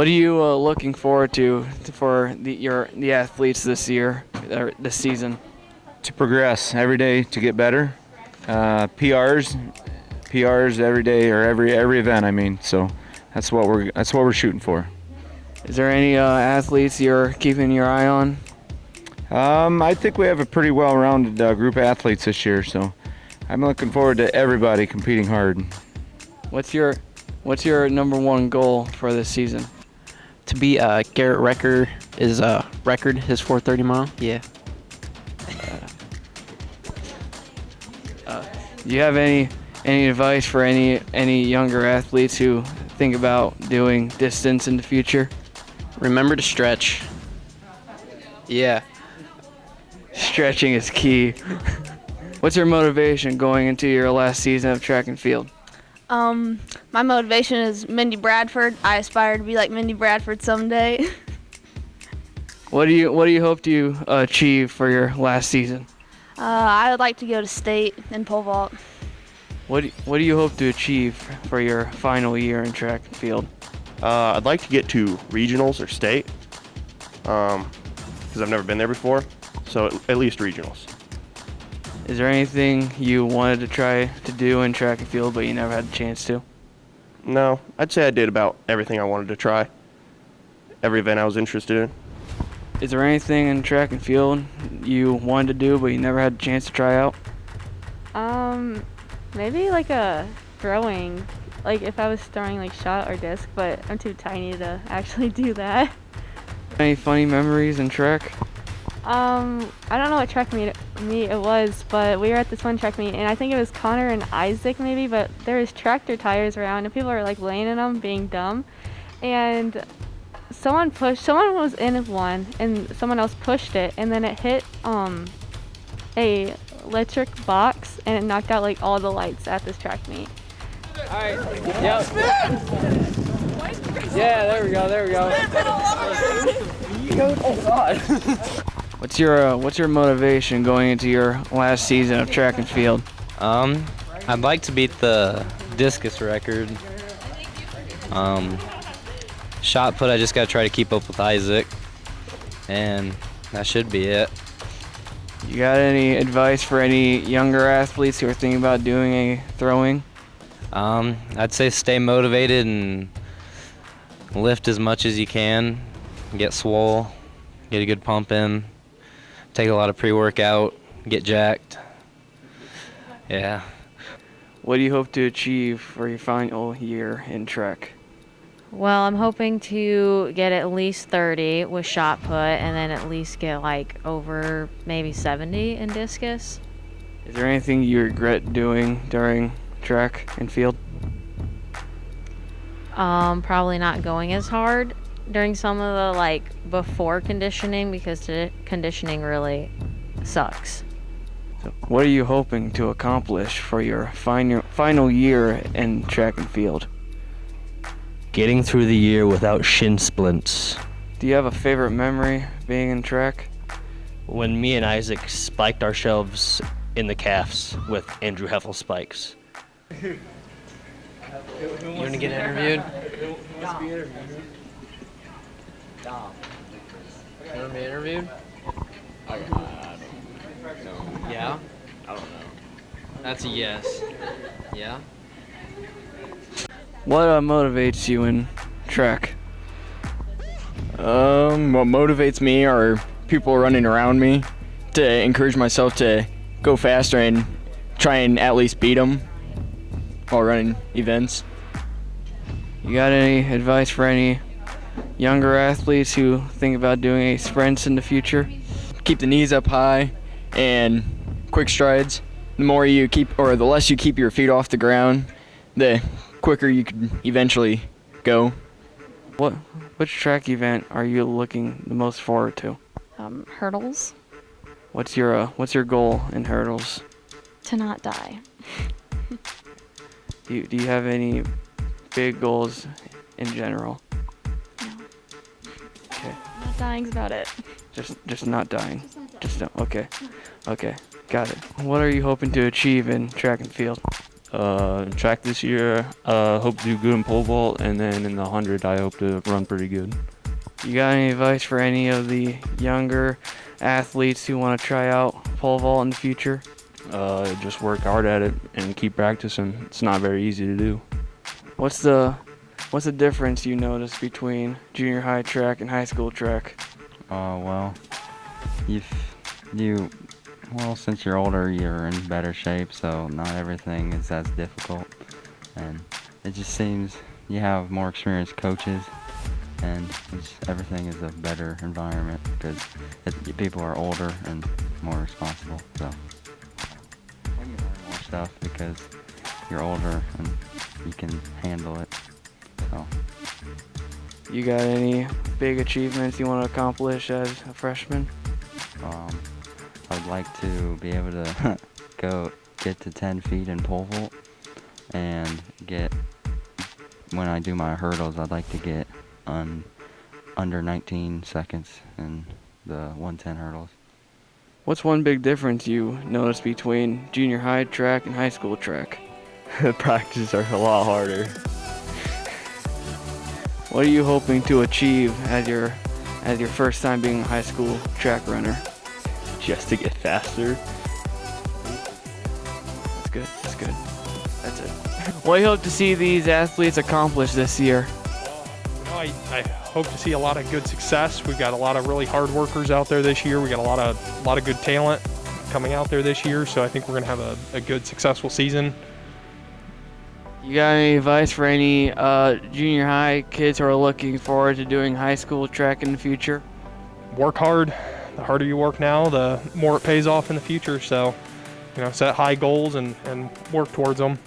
What are you looking forward to for the athletes this year or this season? To progress every day, to get better. PRs every day or every event. I mean, so that's what we're shooting for. Is there any athletes you're keeping your eye on? I think we have a pretty well-rounded group of athletes this year, so I'm looking forward to everybody competing hard. What's your number one goal for this season? To be Garrett Recker is record his 4:30 mile. Yeah. Do you have any advice for any younger athletes who think about doing distance in the future? Remember to stretch. Yeah. Stretching is key. What's your motivation going into your last season of track and field? My motivation is Mindy Bradford. I aspire to be like Mindy Bradford someday. What do you hope to achieve for your last season? I would like to go to state in pole vault. What do you hope to achieve for your final year in track and field? I'd like to get to regionals or state, because I've never been there before. So at least regionals. Is there anything you wanted to try to do in track and field but you never had the chance to? No, I'd say I did about everything I wanted to try. Every event I was interested in. Is there anything in track and field you wanted to do but you never had the chance to try out? Maybe like a throwing, like if I was throwing like shot or disc, but I'm too tiny to actually do that. Any funny memories in track? I don't know what track meet it was, but we were at this one track meet, and I think it was Connor and Isaac maybe, but there was tractor tires around, and people were like laying in them, being dumb, and someone was in one, and someone else pushed it, and then it hit a electric box, and it knocked out like all the lights at this track meet. All right. Yep. Yeah, there we go. Oh God. What's your motivation going into your last season of track and field? I'd like to beat the discus record. Shot put, I just gotta try to keep up with Isaac, and that should be it. You got any advice for any younger athletes who are thinking about doing a throwing? I'd say stay motivated and lift as much as you can, get swole, get a good pump in, take a lot of pre-workout, get jacked. Yeah. What do you hope to achieve for your final year in track? Well, I'm hoping to get at least 30 with shot put and then at least get like over maybe 70 in discus. Is there anything you regret doing during track and field? Probably not going as hard during some of the like before conditioning because the conditioning really sucks. So what are you hoping to accomplish for your final year in track and field? Getting through the year without shin splints. Do you have a favorite memory being in track? When me and Isaac spiked ourselves in the calves with Andrew Heffel spikes. You want to get interviewed? Dom. You want to be interviewed? I don't know. Yeah? I don't know. That's a yes. Yeah? What motivates you in track? What motivates me are people running around me to encourage myself to go faster and try and at least beat them while running events. You got any advice for any younger athletes who think about doing any sprints in the future? Keep the knees up high and quick strides. The less you keep your feet off the ground, the quicker you could eventually go. Which track event are you looking the most forward to? Hurdles. What's your goal in hurdles? To not die. Do you have any big goals in general? No. Okay. Not dying's about it. Just not dying. Okay. Okay. Got it. What are you hoping to achieve in track and field? Track this year, hope to do good in pole vault, and then in the 100, I hope to run pretty good. You got any advice for any of the younger athletes who want to try out pole vault in the future? Just work hard at it and keep practicing. It's not very easy to do. What's the difference you notice between junior high track and high school track? Well, since you're older, you're in better shape, so not everything is as difficult. And it just seems you have more experienced coaches, and everything is a better environment because people are older and more responsible. So you can learn more stuff because you're older and you can handle it. So. You got any big achievements you want to accomplish as a freshman? I'd like to be able to get to 10 feet in pole vault, and when I do my hurdles, I'd like to get under 19 seconds in the 110 hurdles. What's one big difference you notice between junior high track and high school track? The practices are a lot harder. What are you hoping to achieve as your first time being a high school track runner? Just to get faster. That's good. That's good. That's it. What do you hope to see these athletes accomplish this year? I hope to see a lot of good success. We've got a lot of really hard workers out there this year. We got a lot of good talent coming out there this year. So I think we're gonna have a good, successful season. You got any advice for any junior high kids who are looking forward to doing high school track in the future? Work hard. The harder you work now, the more it pays off in the future. So, set high goals and work towards them.